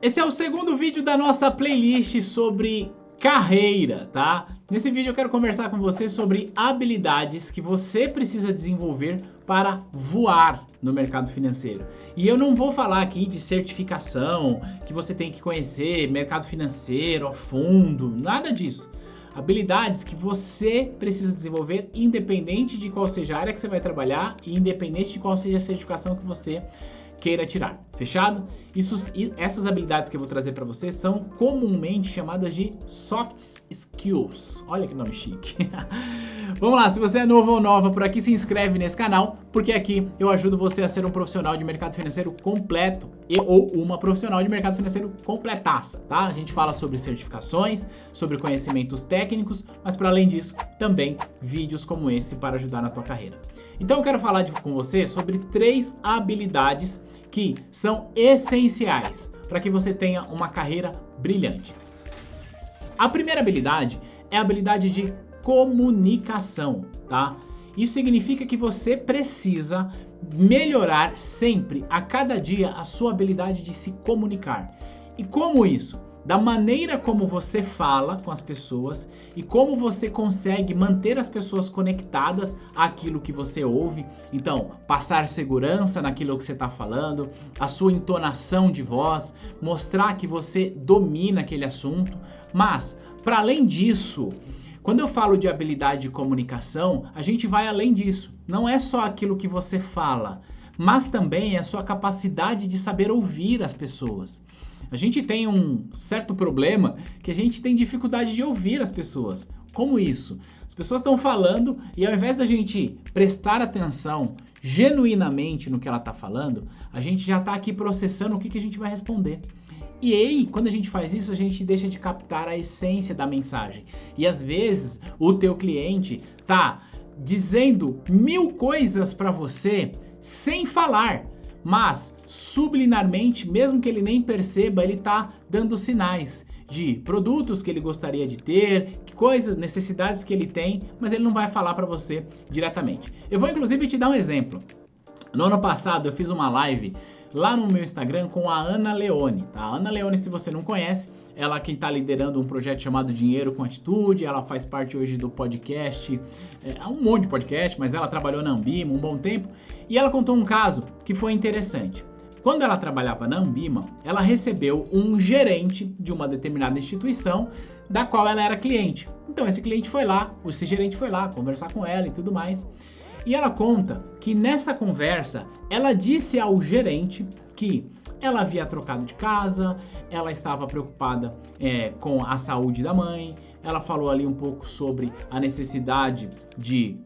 Esse é o segundo vídeo da nossa playlist sobre carreira, tá? Nesse vídeo eu quero conversar com você sobre habilidades que você precisa desenvolver para voar no mercado financeiro. E eu não vou falar aqui de certificação, que você tem que conhecer mercado financeiro a fundo, nada disso. Habilidades que você precisa desenvolver independente de qual seja a área que você vai trabalhar e independente de qual seja a certificação que você queira tirar, fechado? Essas habilidades que eu vou trazer para você são comumente chamadas de soft skills. Olha que nome chique. Vamos lá, se você é novo ou nova por aqui, se inscreve nesse canal, porque aqui eu ajudo você a ser um profissional de mercado financeiro completo ou uma profissional de mercado financeiro completaça, tá? A gente fala sobre certificações, sobre conhecimentos técnicos, mas para além disso, também vídeos como esse para ajudar na tua carreira. Então eu quero falar com você sobre 3 habilidades que são essenciais para que você tenha uma carreira brilhante. A primeira habilidade é a habilidade de comunicação, tá? Isso significa que você precisa melhorar sempre, a cada dia, a sua habilidade de se comunicar. E como isso? Da maneira como você fala com as pessoas e como você consegue manter as pessoas conectadas àquilo que você ouve. Então, passar segurança naquilo que você está falando, a sua entonação de voz, mostrar que você domina aquele assunto. Mas, para além disso, quando eu falo de habilidade de comunicação, a gente vai além disso. Não é só aquilo que você fala, mas também é a sua capacidade de saber ouvir as pessoas. A gente tem um certo problema que a gente tem dificuldade de ouvir as pessoas. Como isso? As pessoas estão falando e ao invés da gente prestar atenção genuinamente no que ela está falando, a gente já está aqui processando o que a gente vai responder. E aí, quando a gente faz isso, a gente deixa de captar a essência da mensagem. E às vezes, o teu cliente tá dizendo 1000 coisas para você sem falar. Mas, subliminarmente, mesmo que ele nem perceba, ele tá dando sinais de produtos que ele gostaria de ter, coisas, necessidades que ele tem, mas ele não vai falar para você diretamente. Eu vou inclusive te dar um exemplo. No ano passado eu fiz uma live lá no meu Instagram com a Ana Leone, tá? A Ana Leone, se você não conhece, ela é quem está liderando um projeto chamado Dinheiro com Atitude, ela faz parte hoje do podcast, um monte de podcast, mas ela trabalhou na Ambima um bom tempo, e ela contou um caso que foi interessante. Quando ela trabalhava na Ambima, ela recebeu um gerente de uma determinada instituição da qual ela era cliente. Então esse gerente foi lá conversar com ela e tudo mais. E ela conta que nessa conversa, ela disse ao gerente que ela havia trocado de casa, ela estava preocupada com a saúde da mãe, ela falou ali um pouco sobre a necessidade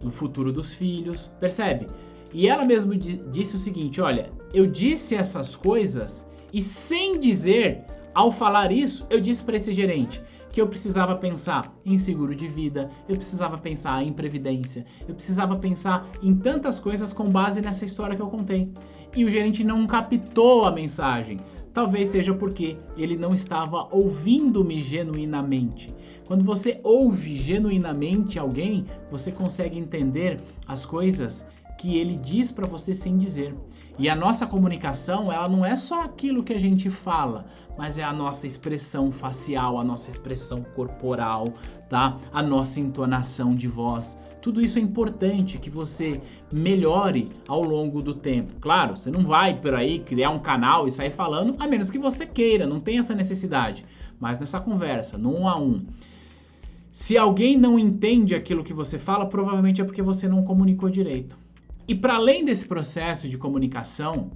do futuro dos filhos, percebe? E ela mesmo disse o seguinte, olha, eu disse essas coisas e sem dizer, ao falar isso, eu disse para esse gerente que eu precisava pensar em seguro de vida, eu precisava pensar em previdência, eu precisava pensar em tantas coisas com base nessa história que eu contei. E o gerente não captou a mensagem. Talvez seja porque ele não estava ouvindo-me genuinamente. Quando você ouve genuinamente alguém, você consegue entender as coisas que ele diz para você sem dizer. E a nossa comunicação, ela não é só aquilo que a gente fala, mas é a nossa expressão facial, a nossa expressão corporal, tá? A nossa entonação de voz. Tudo isso é importante que você melhore ao longo do tempo. Claro, você não vai por aí criar um canal e sair falando, a menos que você queira, não tem essa necessidade. Mas nessa conversa, no 1 a 1, se alguém não entende aquilo que você fala, provavelmente é porque você não comunicou direito. E para além desse processo de comunicação,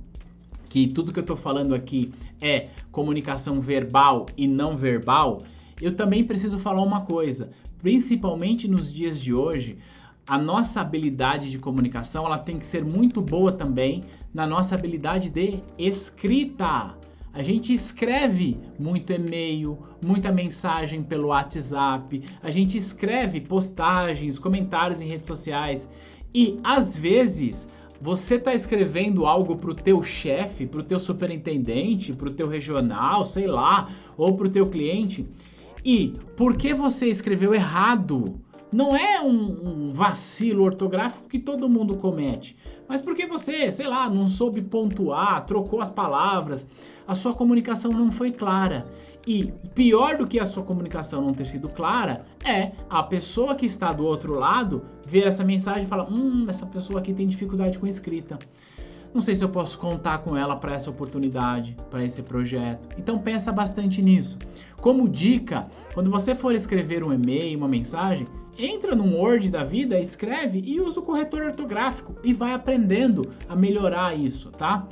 que tudo que eu estou falando aqui é comunicação verbal e não verbal, eu também preciso falar uma coisa, principalmente nos dias de hoje, a nossa habilidade de comunicação ela tem que ser muito boa também na nossa habilidade de escrita. A gente escreve muito e-mail, muita mensagem pelo WhatsApp, a gente escreve postagens, comentários em redes sociais e às vezes você está escrevendo algo para o teu chefe, para o teu superintendente, para o teu regional, sei lá, ou para o teu cliente e porque você escreveu errado, não é um vacilo ortográfico que todo mundo comete, mas porque você, sei lá, não soube pontuar, trocou as palavras, a sua comunicação não foi clara. E pior do que a sua comunicação não ter sido clara é a pessoa que está do outro lado ver essa mensagem e falar: essa pessoa aqui tem dificuldade com escrita. Não sei se eu posso contar com ela para essa oportunidade, para esse projeto. Então pensa bastante nisso. Como dica, quando você for escrever um e-mail, uma mensagem, entra num Word da vida, escreve e usa o corretor ortográfico e vai aprendendo a melhorar isso, tá?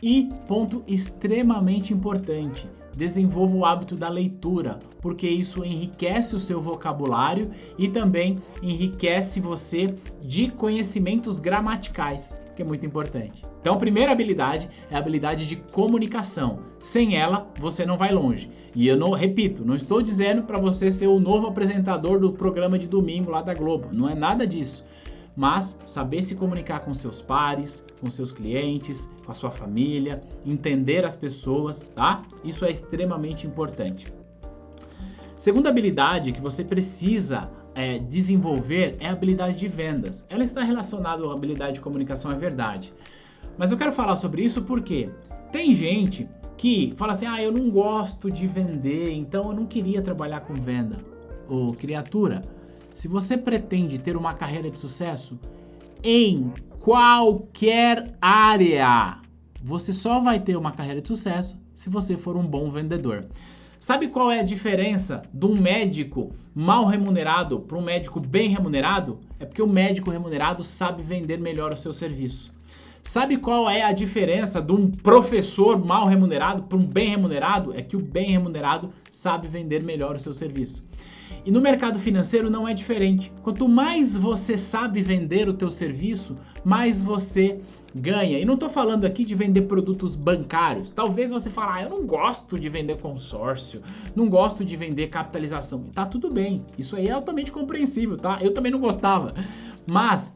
E ponto extremamente importante, desenvolva o hábito da leitura, porque isso enriquece o seu vocabulário e também enriquece você de conhecimentos gramaticais, que é muito importante. Então, a primeira habilidade é a habilidade de comunicação. Sem ela, você não vai longe. E eu não, repito, não estou dizendo para você ser o novo apresentador do programa de domingo lá da Globo. Não é nada disso. Mas saber se comunicar com seus pares, com seus clientes, com a sua família, entender as pessoas, tá? Isso é extremamente importante. Segunda habilidade que você precisa desenvolver é a habilidade de vendas. Ela está relacionada à habilidade de comunicação, é verdade. Mas eu quero falar sobre isso porque tem gente que fala assim: eu não gosto de vender, então eu não queria trabalhar com venda. Ô, criatura, se você pretende ter uma carreira de sucesso em qualquer área, você só vai ter uma carreira de sucesso se você for um bom vendedor. Sabe qual é a diferença de um médico mal remunerado para um médico bem remunerado? É porque o médico remunerado sabe vender melhor o seu serviço. Sabe qual é a diferença de um professor mal remunerado para um bem remunerado? É que o bem remunerado sabe vender melhor o seu serviço. E no mercado financeiro não é diferente. Quanto mais você sabe vender o teu serviço, mais você ganha. E não estou falando aqui de vender produtos bancários. Talvez você fale: eu não gosto de vender consórcio, não gosto de vender capitalização. E tá tudo bem, isso aí é altamente compreensível, tá? Eu também não gostava. Mas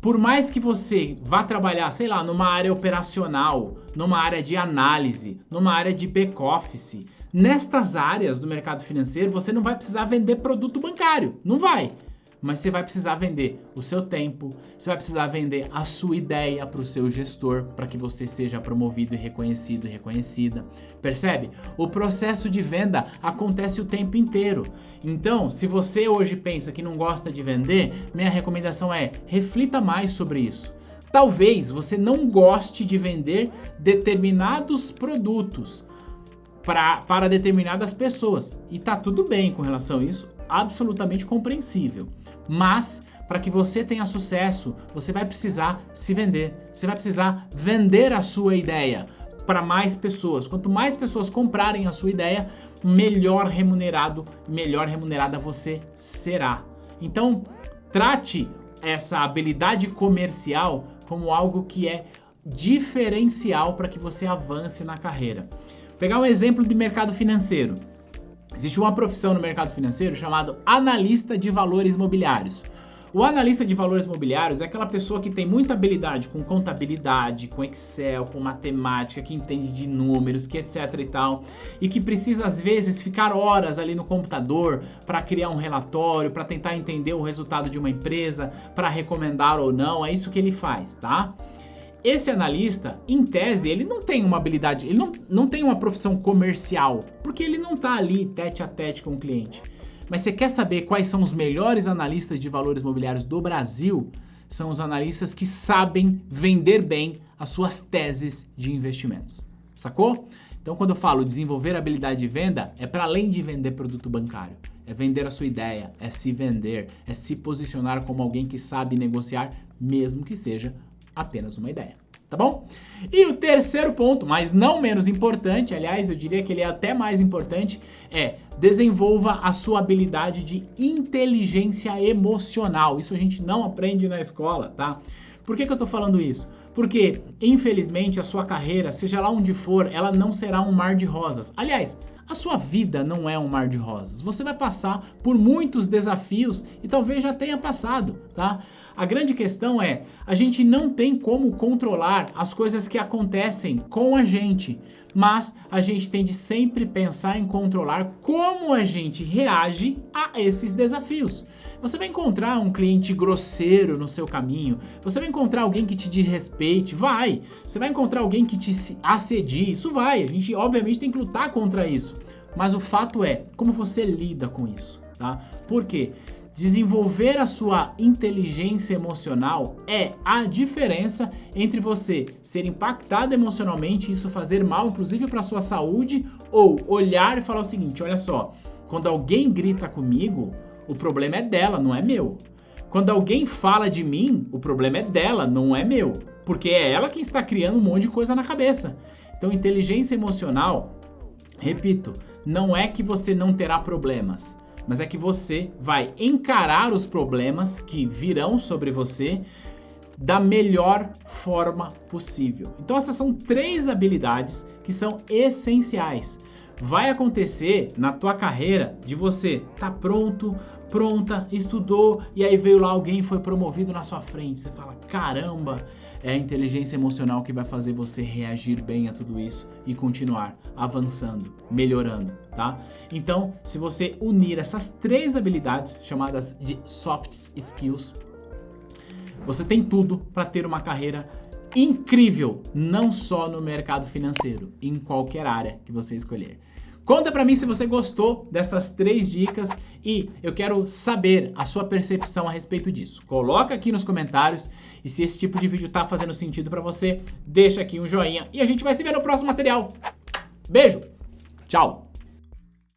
por mais que você vá trabalhar, sei lá, numa área operacional, numa área de análise, numa área de back-office, nestas áreas do mercado financeiro você não vai precisar vender produto bancário, não vai. Mas você vai precisar vender o seu tempo, você vai precisar vender a sua ideia para o seu gestor, para que você seja promovido e reconhecido e reconhecida. Percebe? O processo de venda acontece o tempo inteiro. Então, se você hoje pensa que não gosta de vender, minha recomendação é: reflita mais sobre isso. Talvez você não goste de vender determinados produtos para determinadas pessoas. E tá tudo bem com relação a isso, absolutamente compreensível. Mas para que você tenha sucesso, você vai precisar se vender. Você vai precisar vender a sua ideia para mais pessoas. Quanto mais pessoas comprarem a sua ideia, melhor remunerado, melhor remunerada você será. Então, trate essa habilidade comercial como algo que é diferencial para que você avance na carreira. Vou pegar um exemplo de mercado financeiro. Existe uma profissão no mercado financeiro chamada analista de valores imobiliários. O analista de valores imobiliários é aquela pessoa que tem muita habilidade com contabilidade, com Excel, com matemática, que entende de números, que etc e tal, e que precisa às vezes ficar horas ali no computador para criar um relatório, para tentar entender o resultado de uma empresa, para recomendar ou não. É isso que ele faz, tá? Esse analista, em tese, ele não tem uma habilidade, ele não tem uma profissão comercial, porque ele não está ali tete a tete com o cliente. Mas você quer saber quais são os melhores analistas de valores imobiliários do Brasil? São os analistas que sabem vender bem as suas teses de investimentos. Sacou? Então, quando eu falo desenvolver habilidade de venda, é para além de vender produto bancário. É vender a sua ideia, é se vender, é se posicionar como alguém que sabe negociar, mesmo que seja apenas uma ideia, tá bom? E o terceiro ponto, mas não menos importante, aliás, eu diria que ele é até mais importante, é desenvolva a sua habilidade de inteligência emocional. Isso a gente não aprende na escola, tá? Por que eu tô falando isso? Porque infelizmente, a sua carreira, seja lá onde for, ela não será um mar de rosas. Aliás, a sua vida não é um mar de rosas. Você vai passar por muitos desafios e talvez já tenha passado, tá? A grande questão é, a gente não tem como controlar as coisas que acontecem com a gente, mas a gente tem de sempre pensar em controlar como a gente reage a esses desafios. Você vai encontrar um cliente grosseiro no seu caminho, você vai encontrar alguém que te desrespeite, vai. Você vai encontrar alguém que te assedie, isso vai. A gente obviamente tem que lutar contra isso. Mas o fato é, como você lida com isso, tá? Por quê? Desenvolver a sua inteligência emocional é a diferença entre você ser impactado emocionalmente e isso fazer mal, inclusive para a sua saúde, ou olhar e falar o seguinte, olha só, quando alguém grita comigo, o problema é dela, não é meu. Quando alguém fala de mim, o problema é dela, não é meu. Porque é ela que está criando um monte de coisa na cabeça. Então, inteligência emocional, repito, não é que você não terá problemas, mas é que você vai encarar os problemas que virão sobre você da melhor forma possível. Então essas são 3 habilidades que são essenciais. Vai acontecer na tua carreira de você tá pronta, estudou e aí veio lá alguém e foi promovido na sua frente. Você fala, caramba, é a inteligência emocional que vai fazer você reagir bem a tudo isso e continuar avançando, melhorando, tá? Então, se você unir essas 3 habilidades chamadas de soft skills, você tem tudo para ter uma carreira incrível, não só no mercado financeiro, em qualquer área que você escolher. Conta pra mim se você gostou dessas 3 dicas e eu quero saber a sua percepção a respeito disso. Coloca aqui nos comentários e se esse tipo de vídeo tá fazendo sentido pra você, deixa aqui um joinha e a gente vai se ver no próximo material. Beijo, tchau!